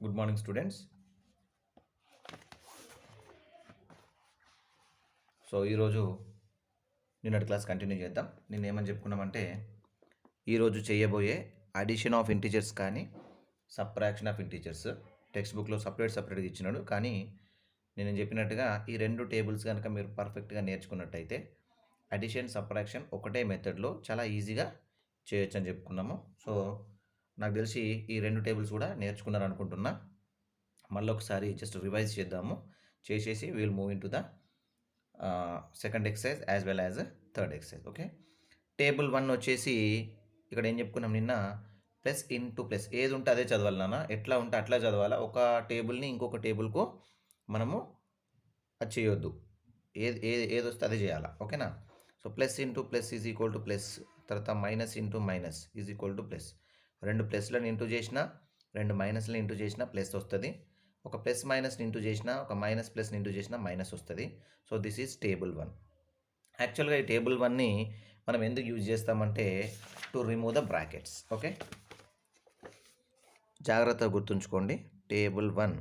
Good morning students. So ఈరోజు నిన్నటి class continue చేద్దాం. నిన్న ఏమని చెప్పుకున్నామంటే ఈరోజు చేయబోయే అడిషన్ ఆఫ్ ఇంటీజర్స్ కానీ సబ్ట్రాక్షన్ ఆఫ్ ఇంటీజర్స్ టెక్స్ట్ బుక్లో సపరేట్గా ఇచ్చినాడు. కానీ నేను చెప్పినట్టుగా ఈ రెండు టేబుల్స్ కనుక మీరు పర్ఫెక్ట్గా నేర్చుకున్నట్టయితే అడిషన్ సబ్ట్రాక్షన్ ఒకటే మెథడ్లో చాలా ఈజీగా చేయొచ్చు అని చెప్పుకున్నాము. సో నాకు తెలిసి ఈ రెండు టేబుల్స్ కూడా నేర్చుకున్నారు అనుకుంటున్నా. మళ్ళీ ఒకసారి జస్ట్ రివైజ్ చేద్దాము. చేసేసి will move in to the second exercise as well as third exercise. Okay, table 1 వచ్చేసి ఇక్కడ ఏం చెప్పుకున్నాం నిన్న, ప్లస్ ఇంటూ ప్లస్ ఏది ఉంటే అదే చదవాలి నాన్న, ఎట్లా ఉంటే అట్లా చదవాలి. ఒక టేబుల్ని ఇంకొక టేబుల్కు మనము అది చేయొద్దు, ఏది వస్తే అదే చేయాలా. ఓకేనా? So plus into plus is equal to plus, తర్వాత minus into minus is equal to plus. రెండు ప్లస్లను ఇంటూ చేసినా రెండు మైనస్లను ఇంటూ చేసినా ప్లస్ వస్తుంది. ఒక ప్లస్ మైనస్ని ఇంటూ చేసినా ఒక మైనస్ ప్లస్ని ఇంటూ చేసినా మైనస్ వస్తుంది. So this is table 1. యాక్చువల్గా ఈ టేబుల్ 1ని మనం ఎందుకు యూజ్ చేస్తామంటే to remove the brackets. Okay, జాగ్రత్తగా గుర్తుంచుకోండి. టేబుల్ 1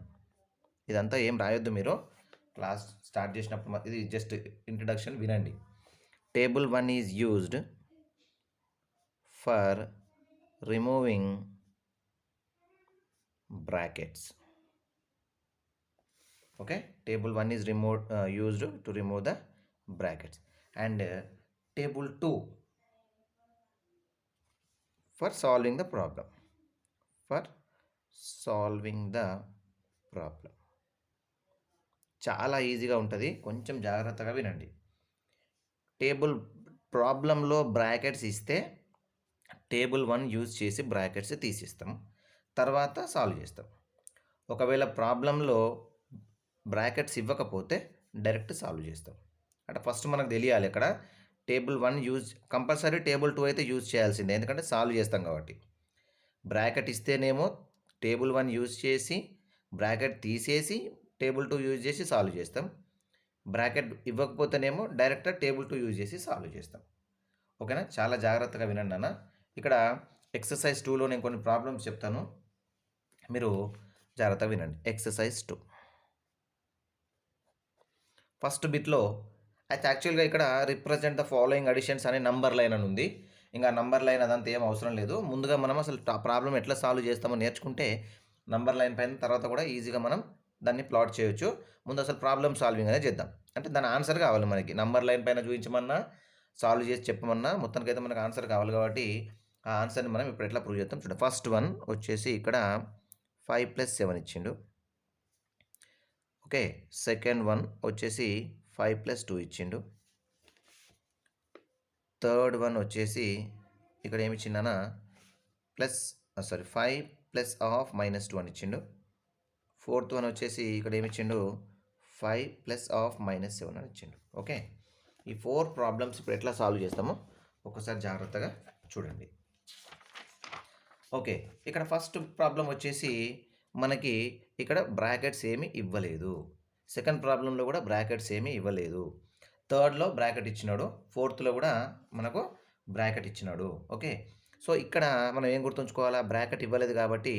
ఇదంతా ఏం రాయొద్దు మీరు క్లాస్ స్టార్ట్ చేసినప్పుడు, ఇది జస్ట్ ఇంట్రడక్షన్ వినండి. Table 1 is used for removing brackets. Okay, table 1 is used to remove the brackets, and table 2 for solving the problem. చాలా ఈజీగా ఉంటుంది, కొంచెం జాగ్రత్తగా వినండి. టేబుల్ ప్రాబ్లంలో బ్రాకెట్స్ ఇస్తే టేబుల్ 1 యూజ్ చేసి బ్రాకెట్స్ తీసిస్తాం, తర్వాత సాల్వ్ చేస్తాం. ఒకవేళ ప్రాబ్లంలో బ్రాకెట్స్ ఇవ్వకపోతే డైరెక్ట్ సాల్వ్ చేస్తాం. అంటే ఫస్ట్ మనకు తెలియాలి ఇక్కడ టేబుల్ 1 యూజ్ కంపల్సరీ, టేబుల్ 2 అయితే యూజ్ చేయాల్సిందే, ఎందుకంటే సాల్వ్ చేస్తాం కాబట్టి. బ్రాకెట్ ఇస్తేనేమో టేబుల్ 1 యూజ్ చేసి బ్రాకెట్ తీసేసి టేబుల్ 2 యూజ్ చేసి సాల్వ్ చేస్తాం. బ్రాకెట్ ఇవ్వకపోతేనేమో డైరెక్ట్ టేబుల్ 2 యూజ్ చేసి సాల్వ్ చేస్తాం. ఓకేనా? చాలా జాగ్రత్తగా వినండి అన్న. ఇక్కడ ఎక్సర్సైజ్ 2లో నేను కొన్ని ప్రాబ్లమ్స్ చెప్తాను, మీరు జాగ్రత్తగా వినండి. ఎక్సర్సైజ్ 2 ఫస్ట్ బిట్లో అయితే యాక్చువల్గా ఇక్కడ రిప్రజెంట్ ద ఫాలోయింగ్ అడిషన్స్ అనే నంబర్ లైన్ అని ఉంది. ఇంకా నంబర్ లైన్ అదంతా ఏం అవసరం లేదు. ముందుగా మనం అసలు ప్రాబ్లం ఎట్లా సాల్వ్ చేస్తామో నేర్చుకుంటే నంబర్ లైన్ పైన తర్వాత కూడా ఈజీగా మనం దాన్ని ప్లాట్ చేయొచ్చు. ముందు అసలు ప్రాబ్లమ్ సాల్వింగ్ అనేది చేద్దాం. అంటే దాని ఆన్సర్ కావాలి మనకి. నంబర్ లైన్ పైన చూపించమన్నా సాల్వ్ చేసి చెప్పమన్నా మొత్తానికైతే మనకు ఆన్సర్ కావాలి కాబట్టి ఆ ఆన్సర్ని మనం ఇప్పుడు ఎట్లా ప్రూవ్ చేద్దాం చూడండి. ఫస్ట్ వన్ వచ్చేసి ఇక్కడ 5 + 7 ఇచ్చిండు. ఓకే, సెకండ్ వన్ వచ్చేసి 5 + 2 ఇచ్చిండు. థర్డ్ వన్ వచ్చేసి ఇక్కడ ఏమి ఇచ్చిండనా 5 + ½ - 2 అని ఇచ్చిండు. ఫోర్త్ వన్ వచ్చేసి ఇక్కడ ఏమి ఇచ్చిండు 5 + -7 అని ఇచ్చిండు. ఓకే, ఈ 4 ప్రాబ్లమ్స్ ఇప్పుడు ఎట్లా సాల్వ్ చేస్తామో ఒకసారి జాగ్రత్తగా చూడండి. ఓకే, ఇక్కడ ఫస్ట్ ప్రాబ్లం వచ్చేసి మనకి ఇక్కడ బ్రాకెట్స్ ఏమి ఇవ్వలేదు. సెకండ్ ప్రాబ్లంలో కూడా బ్రాకెట్స్ ఏమి ఇవ్వలేదు. థర్డ్లో బ్రాకెట్ ఇచ్చినాడు, ఫోర్త్లో కూడా మనకు బ్రాకెట్ ఇచ్చినాడు. ఓకే, సో ఇక్కడ మనం ఏం గుర్తుంచుకోవాలా, బ్రాకెట్ ఇవ్వలేదు కాబట్టి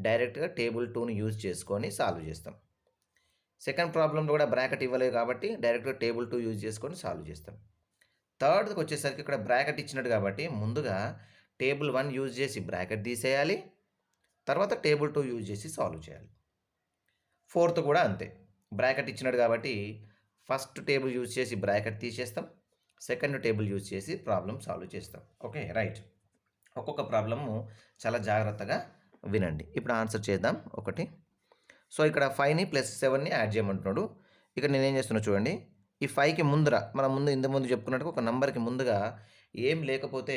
డైరెక్ట్గా టేబుల్ 2ని యూజ్ చేసుకొని సాల్వ్ చేస్తాం. సెకండ్ ప్రాబ్లంలో కూడా బ్రాకెట్ ఇవ్వలేదు కాబట్టి డైరెక్ట్గా టేబుల్ 2 యూజ్ చేసుకొని సాల్వ్ చేస్తాం. థర్డ్కి వచ్చేసరికి ఇక్కడ బ్రాకెట్ ఇచ్చినట్టు కాబట్టి ముందుగా టేబుల్ 1 యూజ్ చేసి బ్రాకెట్ తీసేయాలి, తర్వాత టేబుల్ 2 యూజ్ చేసి సాల్వ్ చేయాలి. ఫోర్త్ కూడా అంతే, బ్రాకెట్ ఇచ్చినట్టు కాబట్టి ఫస్ట్ టేబుల్ యూజ్ చేసి బ్రాకెట్ తీసేస్తాం, సెకండ్ టేబుల్ యూజ్ చేసి ప్రాబ్లం సాల్వ్ చేస్తాం. Okay, right. ఒక్కొక్క ప్రాబ్లము చాలా జాగ్రత్తగా వినండి. ఇప్పుడు ఆన్సర్ చేద్దాం ఒకటి. సో ఇక్కడ 5ని + 7ని యాడ్ చేయమంటున్నాడు. ఇక్కడ నేనేం చేస్తున్నా చూడండి, ఈ 5కి ముందర మనం ఇంతకుముందు చెప్పుకున్నట్టుగా ఒక నెంబర్కి ముందుగా ఏం లేకపోతే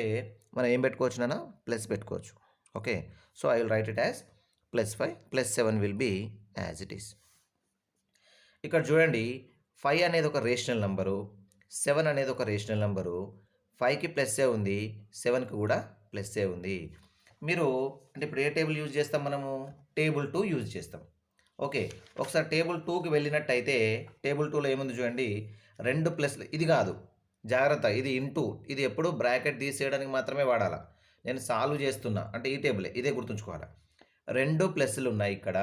మనం ఏం పెట్టుకోవచ్చు నాన్న, ప్లస్ పెట్టుకోవచ్చు. Okay, so I will write it as +5 + 7 will be as it is. ఇక్కడ చూడండి, 5 అనేది ఒక రేషనల్ నెంబరు, 7 అనేది ఒక రేషనల్ నెంబరు. 5కి ప్లస్సే ఉంది, 7కి కూడా ప్లస్సే ఉంది. మీరు అంటే ఇప్పుడు ఏ టేబుల్ యూజ్ చేస్తాం మనము, టేబుల్ 2 యూజ్ చేస్తాం. ఓకే, ఒకసారి టేబుల్ 2కి వెళ్ళినట్టయితే టేబుల్ 2లో ఏముంది చూడండి, 2 ప్లస్లు. ఇది కాదు, జాగ్రత్త, ఇది ఇంటూ, ఇది ఎప్పుడు బ్రాకెట్ తీసేయడానికి మాత్రమే వాడాలా. నేను సాల్వ్ చేస్తున్నా అంటే ఈ టేబులే, ఇదే గుర్తుంచుకోవాలా. 2 ప్లస్‌లు ఉన్నాయి ఇక్కడ.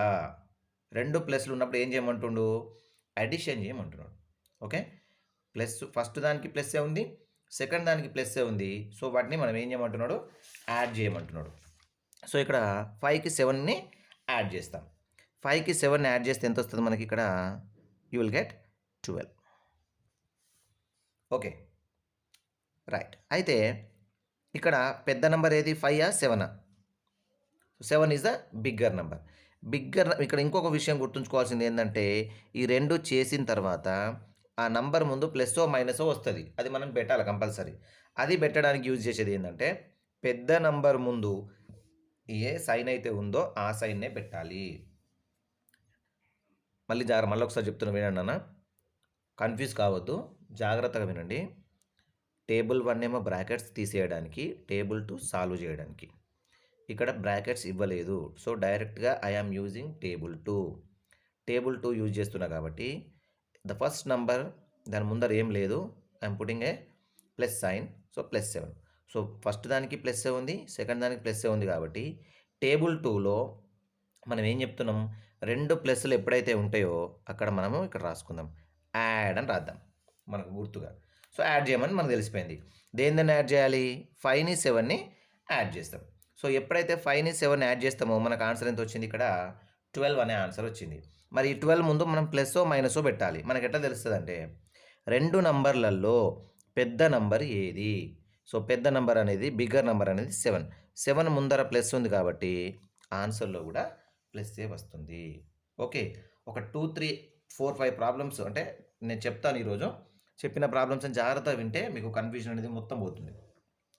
2 ప్లస్‌లు ఉన్నప్పుడు ఏం చేయమంటుండు? అడిషన్ చేయమంటున్నాడు. ఓకే. ప్లస్ ఫస్ట్ దానికి ప్లస్సే ఉంది. సెకండ్ దానికి ప్లస్సే ఉంది. సో, వాటిని మనం ఏం చేయమంటున్నాడు? యాడ్ చేయమంటున్నాడు. సో, ఇక్కడ 5కి 7ని యాడ్ చేస్తాం. 5కి 7ని యాడ్ చేస్తే ఎంతొస్తది మనకిక్కడ? You will get 12. Okay. Right. అయితే ఇక్కడ పెద్ద నంబర్ ఏది? 5ఆ? 7ఆ? 7 ఈజ్ ద బిగ్గర్ నంబర్. ఇక్కడ ఇంకొక విషయం గుర్తుంచుకోవాల్సింది ఏందంటే, ఈ 2 చేసిన తర్వాత ఆ నంబర్ ముందు ప్లస్సో, మైనసో వస్తది. అది మనం పెట్టాలి కంపల్సరీ. అది పెట్టడానికి యూజ్ చేసేది ఏందంటే, పెద్ద నంబర్ ముందు ఏ సైన్ అయితే ఉందో ఆ సైన్‌నే పెట్టాలి. మళ్ళొకసారి చెప్తున్నా వినండి నాన్న. కన్‌ఫ్యూజ్ కావద్దు. జాగ్రత్తగా వినండి. టేబుల్ 1 ఏమో బ్రాకెట్స్ తీసేయడానికి, టేబుల్ 2 సాల్వ్ చేయడానికి. ఇక్కడ బ్రాకెట్స్ ఇవ్వలేదు. సో, డైరెక్ట్‌గా I am using table 2. Table 2 use చేస్తున్నా కాబట్టి ద ఫస్ట్ నంబర్ దాని ముందర ఏం లేదు. I am putting a plus sign. So, +7. So, first దానికి ప్లస్సే ఉంది. సెకండ్ దానికి ప్లస్సే ఉంది కాబట్టి టేబుల్ 2లో మనం ఏం చెప్తున్నాం? 2 ప్లస్‌లు ఎప్పుడైతే ఉంటాయో అక్కడ మనము ఇక్కడ రాసుకుందాం. యాడ్ అని రాద్దాం మనకు గుర్తుగా. సో, యాడ్ చేయమని మనకు తెలిసిపోయింది. దేన్ని యాడ్ చేయాలి? 5ని 7ని యాడ్ చేస్తాం. సో, ఎప్పుడైతే 5ని 7ని యాడ్ చేస్తామో మనకు ఆన్సర్ ఎంత వచ్చింది ఇక్కడ? 12 అనే ఆన్సర్ వచ్చింది. మరి ఈ 12 ముందు మనం ప్లస్సో, మైనసో పెట్టాలి. మనకు ఎట్లా తెలుస్తదంటే 2 నంబర్‌లలో పెద్ద నంబర్ ఏది? సో, పెద్ద నంబర్ అనేది బిగ్గర్ నంబర్ అనేది 7. 7 ముందర ప్లస్ ఉంది కాబట్టి ఆన్సర్‌లో కూడా ప్లస్సే వస్తుంది. ఓకే. ఒక 2, 3, 4, 5 ప్రాబ్లమ్స్ అంటే నేను చెప్తాను ఈరోజు. చెప్పిన ప్రాబ్లమ్స్‌ని జాగ్రత్తగా వింటే మీకు కన్‌ఫ్యూజన్ అనేది మొత్తం పోతుంది.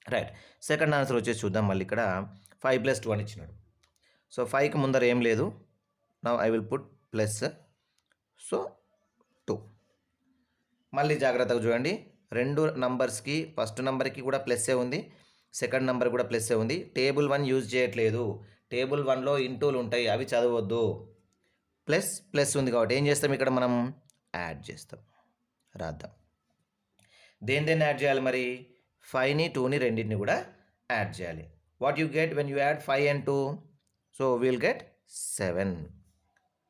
రైట్. సెకండ్ ఆన్సర్ వచ్చేసి చూద్దాం మళ్ళీ ఇక్కడ 5 + 2 అని ఇచ్చినాడు. సో, 5కి ముందర ఏం లేదు. Now I will put plus. So, 2. మళ్ళీ జాగ్రత్తగా చూడండి. 2 నంబర్స్‌కి ఫస్ట్ నంబర్‌కి కూడా ప్లస్సే ఉంది. సెకండ్ నంబర్ కూడా ప్లస్సే ఉంది. టేబుల్ 1 యూజ్ చేయట్లేదు. టేబుల్ 1లో ఇంటూలు ఉంటాయి. అవి చదవొద్దు. ప్లస్ ఉంది కాబట్టి ఏం చేస్తాం ఇక్కడ మనం? యాడ్ చేస్తాం. రాద్దాం. దేన్ని యాడ్ చేయాలి మరి? 5ని, 2ని రెండిటిని కూడా యాడ్ చేయాలి. What you get when you add 5 and 2? So, we will get 7.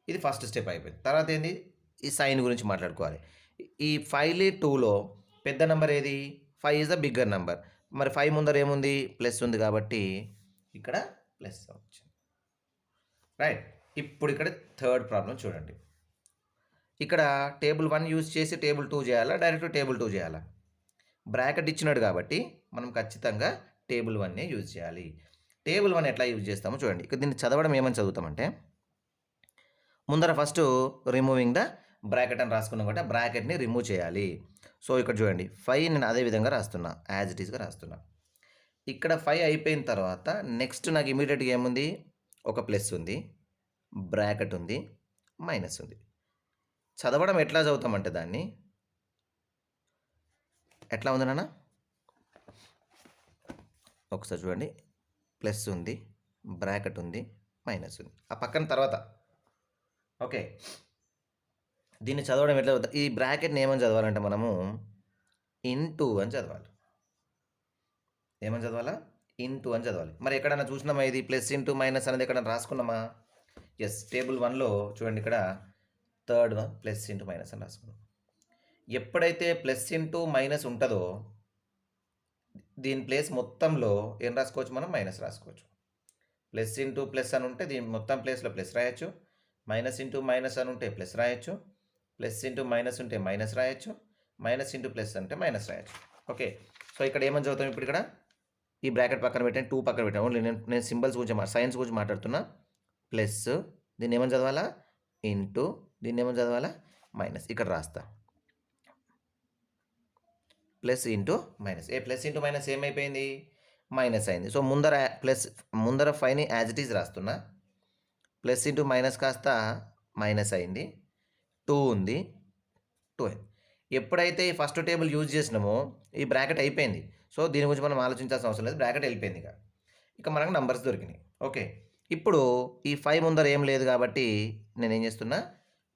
ఇది ఫస్ట్ స్టెప్ అయిపోయింది. తర్వాత ఏంది? ఈ సైన్ గురించి మాట్లాడుకోవాలి. ఈ 5, 2లో పెద్ద నంబర్ ఏది? 5 ఈజ్ ద బిగ్గర్ నంబర్. మరి 5 ముందర ఏముంది? ప్లస్ ఉంది కాబట్టి ఇక్కడ ప్లస్ వచ్చింది. రైట్. ఇప్పుడు ఇక్కడ థర్డ్ ప్రాబ్లం చూడండి. ఇక్కడ టేబుల్ 1 యూజ్ చేసి టేబుల్ 2 చేయాలా? డైరెక్ట్ టేబుల్ 2 చేయాలా? బ్రాకెట్ ఇచ్చినాడు కాబట్టి మనం ఖచ్చితంగా టేబుల్ 1నే యూజ్ చేయాలి. టేబుల్ 1 ఎట్లా యూజ్ చేస్తామో చూడండి. ఇక్కడ దీన్ని చదవడం ఏమని చదువుతామంటే ముందర ఫస్ట్ రిమూవింగ్ ద బ్రాకెట్ అని రాసుకున్నాం కాబట్టి ఆ బ్రాకెట్‌ని రిమూవ్ చేయాలి. సో, ఇక్కడ చూడండి 5 నేను అదే విధంగా రాస్తున్నా. యాజ్ ఇట్ ఈస్‌గా రాస్తున్నా. ఇక్కడ 5 అయిపోయిన తర్వాత నెక్స్ట్ నాకు ఇమ్మీడియేట్‌గా ఏముంది? ఒక ప్లస్ ఉంది. బ్రాకెట్ ఉంది. మైనస్ ఉంది. చదవడం ఎట్లా చదువుతామంటే దాన్ని ఎట్లా ఉంది నాన్న? ఒకసారి చూడండి. ప్లస్ ఉంది. బ్రాకెట్ ఉంది. మైనస్ ఉంది. ఆ పక్కన తర్వాత. ఓకే. దీన్ని చదవడం ఎట్లా చదువుతా? ఈ బ్రాకెట్‌ని ఏమని చదవాలంటే మనము ఇంటూ అని చదవాలి. ఏమని చదవాలా? ఇంటూ అని చదవాలి. మరి ఎక్కడైనా చూసినామా ఇది ప్లస్ ఇంటూ మైనస్ అనేది ఎక్కడైనా రాసుకున్నామా? యెస్. టేబుల్ 1లో చూడండి ఇక్కడ third one plus into minus అని రాసుకున్నాం. ఎప్పుడైతే ప్లస్ ఇంటూ మైనస్ ఉంటదో దీని ప్లేస్ మొత్తంలో ఏం రాసుకోవచ్చు మనం? మైనస్ రాసుకోవచ్చు. ప్లస్ ఇంటూ ప్లస్ అని ఉంటే దీని మొత్తం ప్లేస్‌లో ప్లస్ రాయొచ్చు. మైనస్ ఇంటూ మైనస్ అని ఉంటే ప్లస్ రాయొచ్చు. ప్లస్ ఇంటూ మైనస్ ఉంటే మైనస్ రాయొచ్చు. మైనస్ ఇంటూ ప్లస్ అంటే మైనస్ రాయొచ్చు. ఓకే. సో, ఇక్కడ ఏమని చదువుతాం ఇప్పుడు ఇక్కడ? ఈ బ్రాకెట్ పక్కన పెట్టండి. 2 పక్కన పెట్టండి. ఓన్లీ నేను సింబల్స్ గురించి సైన్స్ గురించి మాట్లాడుతున్నా. ప్లస్ దీన్ని ఏమని చదవాలా? ఇంటూ దీన్ని ఏమని చదవాలా? మైనస్. ఇక్కడ రాస్తా. Plus into minus. Plus into minus ఏమైపోయింది? మైనస్ అయింది. సో, ముందర 5ని యాజ్ ఇట్ ఈజ్ రాస్తున్నా. ప్లస్ ఇంటూ మైనస్ కాస్త మైనస్ అయింది. 2 ఉంది. 2 అయింది. ఎప్పుడైతే ఈ ఫస్ట్ టేబుల్ యూజ్ చేసినామో ఈ బ్రాకెట్ అయిపోయింది. సో, దీని గురించి మనం ఆలోచించాల్సిన అవసరం లేదు. బ్రాకెట్ వెళ్ళిపోయింది ఇక. ఇక మనకు నంబర్స్ దొరికినాయి. ఓకే. ఇప్పుడు ఈ 5 ముందర ఏం లేదు కాబట్టి నేనేం చేస్తున్నా?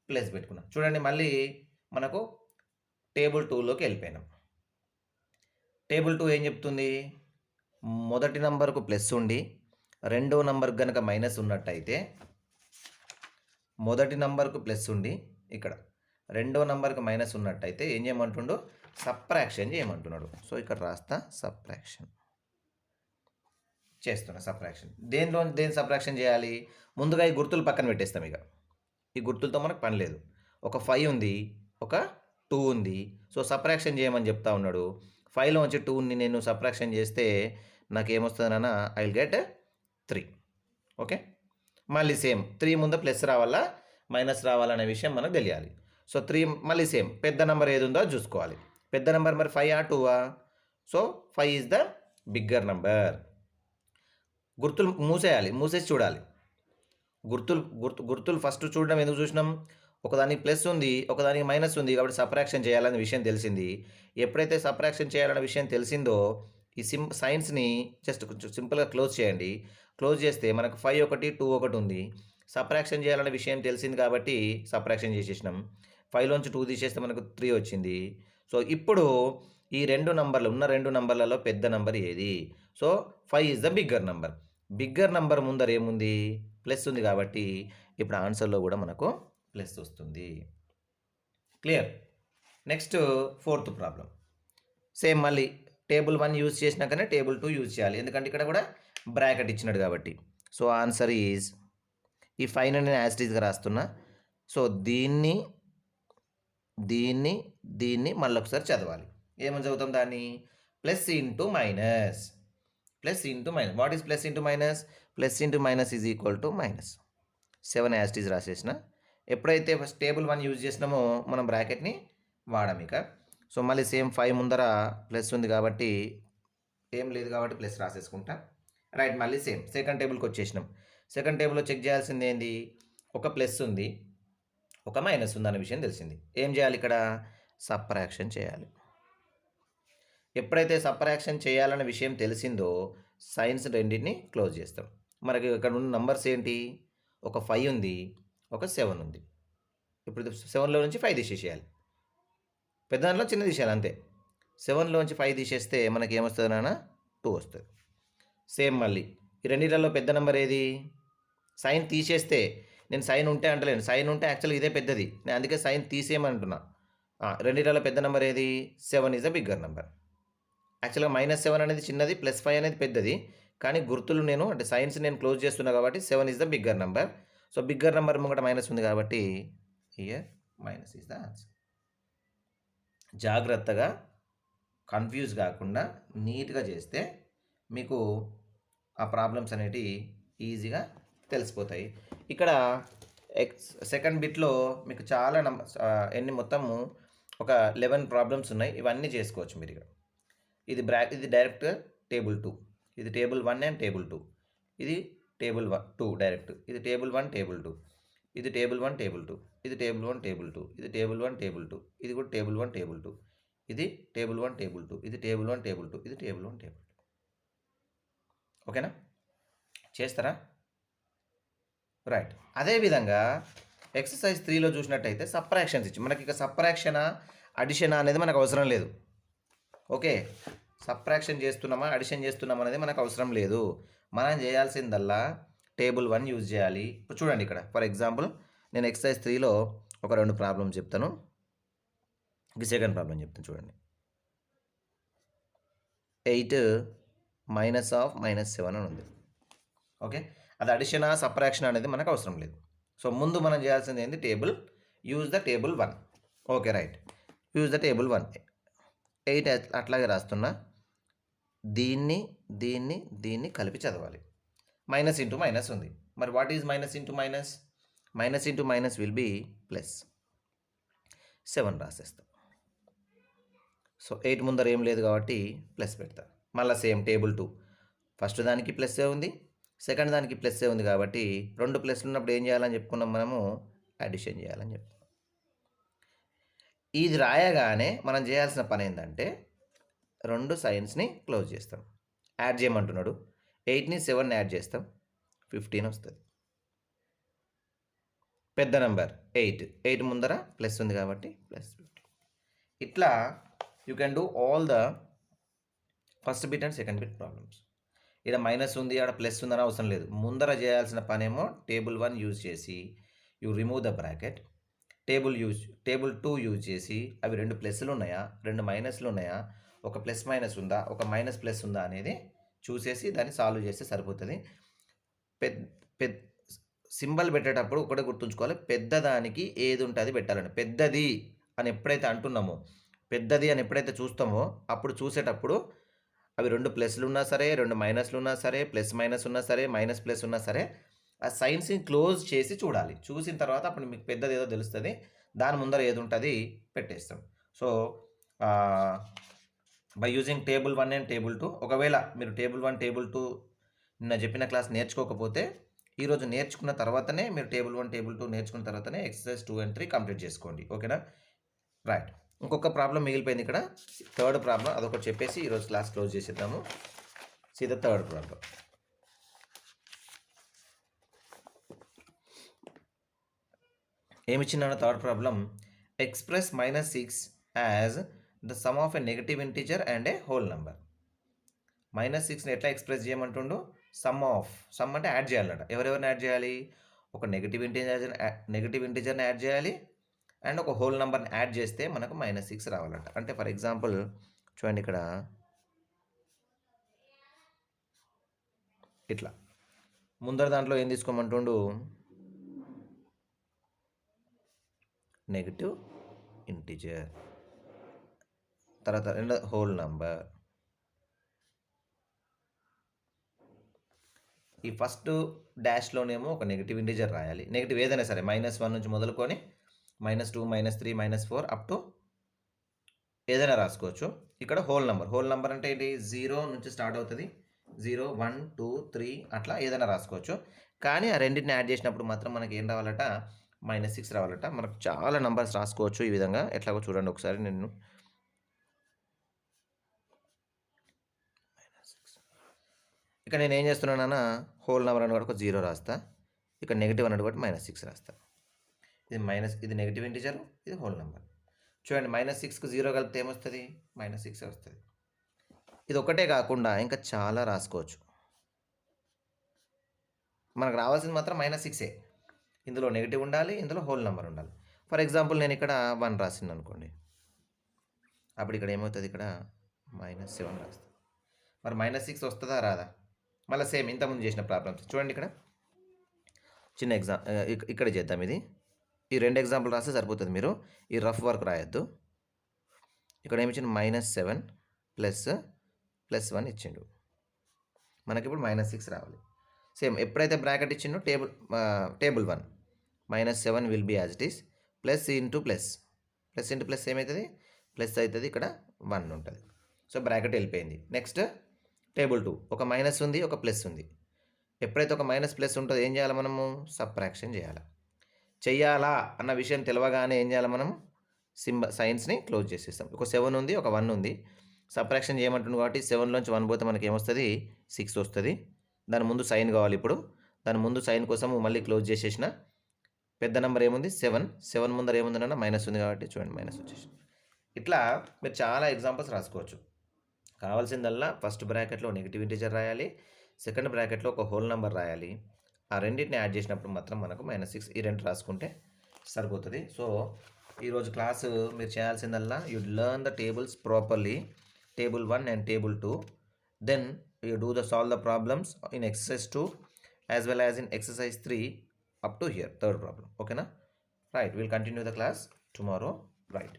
ప్లస్ పెట్టుకున్నా. చూడండి మళ్ళీ మనకు టేబుల్ 2లోకి వెళ్ళిపోయినాం. టేబుల్ 2 ఏం చెప్తుంది? మొదటి నంబర్‌కు ప్లస్ ఉండి, రెండో నంబర్ గనక మైనస్ ఉన్నట్టయితే మొదటి నంబర్కు ప్లస్ ఉండి ఇక్కడ రెండో నంబర్కి మైనస్ ఉన్నట్టయితే ఏం చేయమంటుండు, సబ్ట్రాక్షన్ చేయమంటున్నాడు. సో ఇక్కడ రాస్తా సబ్ట్రాక్షన్ చేస్తున్నా. సబ్ట్రాక్షన్ దేని సబ్ట్రాక్షన్ చేయాలి, ముందుగా ఈ గుర్తులు పక్కన పెట్టేస్తాం. ఇక ఈ గుర్తులతో మనకు పని లేదు. ఒక 5 ఉంది, ఒక 2 ఉంది. సో సబ్ట్రాక్షన్ చేయమని చెప్తా ఉన్నాడు. 5లో వచ్చి 2ని నేను సబ్ట్రాక్షన్ చేస్తే నాకు ఏమొస్తుంది నాన్న, ఐ విల్ గెట్ 3. ఓకే, మళ్ళీ సేమ్ 3 ముందు ప్లస్ రావాలా మైనస్ రావాలనే విషయం మనకు తెలియాలి. సో 3 మళ్ళీ సేమ్ పెద్ద నెంబర్ ఏది ఉందో చూసుకోవాలి. పెద్ద నెంబర్ మరి 5 2? So 5 is the bigger number. గుర్తులు మూసేసి చూడాలి. గుర్తులు ఫస్ట్ చూడడం ఎందుకు చూసినాం, ఒకదానికి ప్లస్ ఉంది, ఒకదానికి మైనస్ ఉంది, కాబట్టి సబ్ట్రాక్షన్ చేయాలనే విషయం తెలిసింది. ఎప్పుడైతే సబ్ట్రాక్షన్ చేయాలనే విషయం తెలిసిందో ఈ సైన్స్ని జస్ట్ కొంచెం సింపుల్గా క్లోజ్ చేయండి. క్లోజ్ చేస్తే మనకు 5 ఒకటి 2 ఒకటి ఉంది. సబ్ట్రాక్షన్ చేయాలనే విషయం తెలిసింది కాబట్టి సబ్ట్రాక్షన్ చేసేసినాం. 5లోంచి 2 తీసేస్తే మనకు 3 వచ్చింది. సో ఇప్పుడు ఈ రెండు నంబర్లలో పెద్ద నంబర్ ఏది? So 5 is the bigger number. Bigger number ముందర ఏముంది, ప్లస్ ఉంది కాబట్టి ఇప్పుడు ఆన్సర్లో కూడా మనకు ప్లస్ వస్తుంది. Clear. Next 4th problem. Same మళ్ళీ టేబుల్ 1 యూజ్ చేసినాకనే టేబుల్ 2 యూజ్ చేయాలి, ఎందుకంటే ఇక్కడ కూడా బ్రాకెట్ ఇచ్చినాడు కాబట్టి. సో ఆన్సర్ ఈజ్, ఈ 5ని నేను యాజ్ ఇట్ ఈజ్గా రాస్తున్నా. సో దీన్ని మళ్ళీ ఒకసారి చదవాలి. ఏమని చదువుతాం దాన్ని, plus into minus. What is plus into minus? Plus into minus is equal to minus. 7 as it is రాసేసిన. ఎప్పుడైతే ఫస్ట్ టేబుల్ 1 యూజ్ చేసినామో మనం బ్రాకెట్ని వాడాం ఇక. సో మళ్ళీ సేమ్ 5 ముందర ప్లస్ ఉంది కాబట్టి ఏం లేదు కాబట్టి ప్లస్ రాసేసుకుంటా. రైట్, మళ్ళీ సేమ్ సెకండ్ టేబుల్కి వచ్చేసినాం. సెకండ్ టేబుల్లో చెక్ చేయాల్సింది ఏంది, ఒక ప్లస్ ఉంది, ఒక మైనస్ ఉంది అనే విషయం తెలిసింది. ఏం చేయాలి ఇక్కడ, సబ్ట్రాక్షన్ చేయాలి. ఎప్పుడైతే సబ్ట్రాక్షన్ చేయాలనే విషయం తెలిసిందో సైన్స్ రెండింటిని క్లోజ్ చేస్తాం. మనకి ఇక్కడ ఉన్న నంబర్స్ ఏంటి, ఒక 5 ఉంది, ఒక 7 ఉంది. ఇప్పుడు 7లో నుంచి 5 తీసేసేయాలి. పెద్ద దాంట్లో చిన్న తీసేయాలి అంతే. 7లో నుంచి 5 తీసేస్తే మనకి ఏమొస్తుంది నాన్న, 2 వస్తుంది. సేమ్ మళ్ళీ ఈ రెండిట్లో పెద్ద నెంబర్ ఏది, సైన్ తీసేస్తే, నేను సైన్ ఉంటే అంటలేను, సైన్ ఉంటే యాక్చువల్గా ఇదే పెద్దది, నేను అందుకే సైన్ తీసేయమంటున్నా. రెండిట్లో పెద్ద నెంబర్ ఏది, 7 ఈజ్ అ బిగ్గర్ నెంబర్. యాక్చువల్గా -7 అనేది చిన్నది, +5 అనేది పెద్దది, కానీ గుర్తులు నేను అంటే సైన్స్ నేను క్లోజ్ చేస్తున్నా కాబట్టి 7 is the bigger number. So bigger number ముంగట మైనస్ ఉంది కాబట్టి here minus is the answer. జాగ్రత్తగా కన్ఫ్యూజ్ కాకుండా నీట్గా చేస్తే మీకు ఆ ప్రాబ్లమ్స్ అనేవి ఈజీగా తెలిసిపోతాయి. ఇక్కడ సెకండ్ బిట్లో మీకు చాలా ఎన్ని మొత్తము ఒక 11 ప్రాబ్లమ్స్ ఉన్నాయి. ఇవన్నీ చేసుకోవచ్చు మీరు. ఇక్కడ ఇది డైరెక్ట్ టేబుల్ 2, ఇది టేబుల్ 1 అండ్ టేబుల్ 2, ఇది టేబుల్ 2 డైరెక్ట్, ఇది టేబుల్ 1 టేబుల్ 2, ఇది టేబుల్ 1 టేబుల్ 2, ఇది టేబుల్ 1 టేబుల్ 2, ఇది టేబుల్ 1 టేబుల్ 2, ఇది కూడా టేబుల్ 1 టేబుల్ 2, ఇది టేబుల్ 1 టేబుల్ 2, ఇది టేబుల్ 1 టేబుల్ 2, ఇది టేబుల్ 1 టేబుల్ 2. ఓకేనా, చేస్తారా? రైట్. అదేవిధంగా ఎక్సర్సైజ్ 3లో చూసినట్టయితే సబ్ట్రాక్షన్స్ ఇచ్చి మనకి ఇక సబ్ట్రాక్షనా అడిషనా అనేది మనకు అవసరం లేదు. ఓకే, సబ్ట్రాక్షన్ చేస్తున్నామా అడిషన్ చేస్తున్నామా అనేది మనకు అవసరం లేదు. మనం చేయాల్సిందల్లా టేబుల్ 1 యూజ్ చేయాలి. ఇప్పుడు చూడండి, ఇక్కడ ఫర్ ఎగ్జాంపుల్ నేను ఎక్సర్సైజ్ 3లో ఒక 2 ప్రాబ్లమ్స్ చెప్తాను. ఇది సెకండ్ ప్రాబ్లం చెప్తాను చూడండి. 8 -7 అని ఉంది. ఓకే, అది అడిషనా సబ్ట్రాక్షన్ అనేది మనకు అవసరం లేదు. సో ముందు మనం చేయాల్సింది ఏంటి, use the table 1. Okay right, use the table 1. 8 అట్లాగే రాస్తున్నా. దీన్ని కలిపి చదవాలి. మైనస్ ఇంటూ మైనస్ ఉంది. మరి what is minus into minus? Minus into minus will be plus. 7 రాసేస్తాం. సో 8 ముందర ఏం లేదు కాబట్టి ప్లస్ పెడతా. మళ్ళీ సేమ్ టేబుల్ 2, ఫస్ట్ దానికి ప్లస్సే ఉంది, సెకండ్ దానికి ప్లస్సే ఉంది కాబట్టి 2 ప్లస్లు ఉన్నప్పుడు ఏం చేయాలని చెప్పుకున్నాం మనము, అడిషన్ చేయాలని చెప్తాం. ఇది రాయగానే మనం చేయాల్సిన పని ఏంటంటే 2 సైన్స్ని క్లోజ్ చేస్తాం. యాడ్ చేయమంటున్నాడు, 8ని 7ని యాడ్ చేస్తాం, 15 వస్తుంది. పెద్ద నెంబర్ 8 ముందర ప్లస్ ఉంది కాబట్టి +15. ఇట్లా you can do all the first bit and second bit problems. ఇక్కడ మైనస్ ఉంది, ఆడ ప్లస్ ఉందని అవసరం లేదు. ముందర చేయాల్సిన పనేమో టేబుల్ 1 యూజ్ చేసి you remove the bracket. Table 2 use చేసి అవి 2 ప్లస్లు ఉన్నాయా, 2 మైనస్లు ఉన్నాయా, ఒక ప్లస్ మైనస్ ఉందా, ఒక మైనస్ ప్లస్ ఉందా అనేది చూసేసి దాన్ని సాల్వ్ చేస్తే సరిపోతుంది. పెద్ద సింబల్ పెట్టేటప్పుడు ఒకటే గుర్తుంచుకోవాలి, పెద్దదానికి ఏది ఉంటే అది పెట్టాలండి. పెద్దది అని ఎప్పుడైతే అంటున్నామో, పెద్దది అని ఎప్పుడైతే చూస్తామో అప్పుడు చూసేటప్పుడు అవి 2 ప్లస్లు ఉన్నా సరే, 2 మైనస్లు ఉన్నా సరే, ప్లస్ మైనస్ ఉన్నా సరే, మైనస్ ప్లస్ ఉన్నా సరే, ఆ సైన్స్ని క్లోజ్ చేసి చూడాలి. చూసిన తర్వాత అప్పుడు మీకు పెద్దది ఏదో తెలుస్తుంది. దాని ముందర ఏది ఉంటుంది పెట్టేస్తాం. So by using table 1 and table 2, ఒకవేళ మీరు టేబుల్ 1 టేబుల్ 2 నిన్న చెప్పిన క్లాస్ నేర్చుకోకపోతే ఈరోజు నేర్చుకున్న తర్వాతనే మీరు టేబుల్ 1 టేబుల్ 2 నేర్చుకున్న తర్వాతనే ఎక్సర్సైజ్ 2 and 3 కంప్లీట్ చేసుకోండి. ఓకేనా? రైట్. ఇంకొక ప్రాబ్లం మిగిలిపోయింది ఇక్కడ, థర్డ్ ప్రాబ్లం. అదొకటి చెప్పేసి ఈరోజు క్లాస్ క్లోజ్ చేసేద్దాము. See the third problem. ఏమిచ్చిందన్న third problem, express -6 as the sum of a negative integer and a whole number. -6ని ఎట్లా ఎక్స్ప్రెస్ చేయమంటుండు? సమ్ అంటే యాడ్ చేయాలన్నట. ఎవరెవరిని యాడ్ చేయాలి? ఒక నెగటివ్ ఇంటీజర్ని యాడ్ చేయాలి అండ్ ఒక హోల్ నెంబర్ని యాడ్ చేస్తే మనకు -6 రావాలంట. అంటే ఫర్ ఎగ్జాంపుల్ చూడండి, ఇక్కడ ఇట్లా ముందర దాంట్లో ఏం తీసుకోమంటుండు? నెగటివ్ ఇంటీజర్, తర్వాత రెండో హోల్ నంబర్. ఈ ఫస్ట్ డాష్లోనేమో ఒక నెగిటివ్ ఇంటీజర్ రాయాలి. నెగిటివ్ ఏదైనా సరే, -1 నుంచి మొదలుకొని -2, -3, -4 అప్ టు ఏదైనా రాసుకోవచ్చు. ఇక్కడ హోల్ నెంబర్ అంటే ఏంటి? 0 నుంచి స్టార్ట్ అవుతుంది. 0, 1, 2, 3 అట్లా ఏదైనా రాసుకోవచ్చు. కానీ ఆ రెండింటిని యాడ్ చేసినప్పుడు మాత్రం మనకి ఏం రావాలట? -6 రావాలట. మనకు చాలా నంబర్స్ రాసుకోవచ్చు ఈ విధంగా. ఎట్లాగో చూడండి ఒకసారి. నేను ఇక్కడ నేను ఏం చేస్తున్నానన్నా, హోల్ నెంబర్ అని ఒక 0 రాస్తా, ఇక్కడ నెగిటివ్ అన్నట్టు కూడా -6 రాస్తా. ఇది నెగిటివ్ ఇంటీజర్, ఇది హోల్ నెంబర్. చూడండి, -6కు 0 కలిపితే ఏమొస్తుంది? -6 వస్తుంది. ఇది ఒకటే కాకుండా ఇంకా చాలా రాసుకోవచ్చు. మనకు రావాల్సింది మాత్రం -6ఏ. ఇందులో నెగిటివ్ ఉండాలి, ఇందులో హోల్ నెంబర్ ఉండాలి. ఫర్ ఎగ్జాంపుల్ నేను ఇక్కడ 1 రాసింది అనుకోండి, అప్పుడు ఇక్కడ ఏమవుతుంది? ఇక్కడ -7 రాస్తాను. మరి -6 వస్తుందా రాదా? మళ్ళీ సేమ్ ఇంతకుముందు చేసిన ప్రాబ్లమ్స్ చూడండి. ఇక్కడ చిన్న ఇక్కడ చేద్దాం. ఈ 2 ఎగ్జాంపుల్ రాస్తే సరిపోతుంది. మీరు ఈ రఫ్ వర్క్ రాయొద్దు. ఇక్కడ ఏమి ఇచ్చిండు? -7 +1 ఇచ్చిండు. మనకి ఇప్పుడు -6 రావాలి. సేమ్ ఎప్పుడైతే బ్రాకెట్ ఇచ్చిండో table 1 -7 will be as it is, plus into plus ఏమవుతుంది? ప్లస్ అవుతుంది. ఇక్కడ 1 ఉంటుంది. సో బ్రాకెట్ వెళ్ళిపోయింది. నెక్స్ట్ టేబుల్ 2, ఒక మైనస్ ఉంది, ఒక ప్లస్ ఉంది. ఎప్పుడైతే ఒక మైనస్ ప్లస్ ఉంటుందో ఏం చేయాలి? మనము సబ్ట్రాక్షన్ చెయ్యాలా అన్న విషయం తెలియగానే ఏం చేయాలి? మనం సైన్స్ని క్లోజ్ చేసేస్తాం. ఒక 7 ఉంది, ఒక 1 ఉంది. సబ్ట్రాక్షన్ చేయమంటుంది కాబట్టి 7లోంచి 1 పోతే మనకి ఏమొస్తుంది? 6 వస్తుంది. దాని ముందు సైన్ కావాలి. ఇప్పుడు దాని ముందు సైన్ కోసం మళ్ళీ క్లోజ్ చేసేసిన. పెద్ద నెంబర్ ఏముంది? 7 ముందర ఏముందన్న మైనస్ ఉంది కాబట్టి చూడండి మైనస్ వచ్చేసి. ఇట్లా మీరు చాలా ఎగ్జాంపుల్స్ రాసుకోవచ్చు. కావాల్సిందల్లా ఫస్ట్ బ్రాకెట్లో నెగిటివ్ ఇంటీజర్ రాయాలి, సెకండ్ బ్రాకెట్లో ఒక హోల్ నెంబర్ రాయాలి. ఆ రెండింటిని యాడ్ చేసినప్పుడు మాత్రం మనకు -6 ఈ 2 రాసుకుంటే సరిపోతుంది. సో ఈరోజు క్లాసు మీరు చేయాల్సిందల్లా, you learn the tables properly, table 1 and table 2. Then you solve the problems in exercise 2 as well as in exercise 3 up to here, third problem. Okay na? Right, we'll continue the class tomorrow. Right.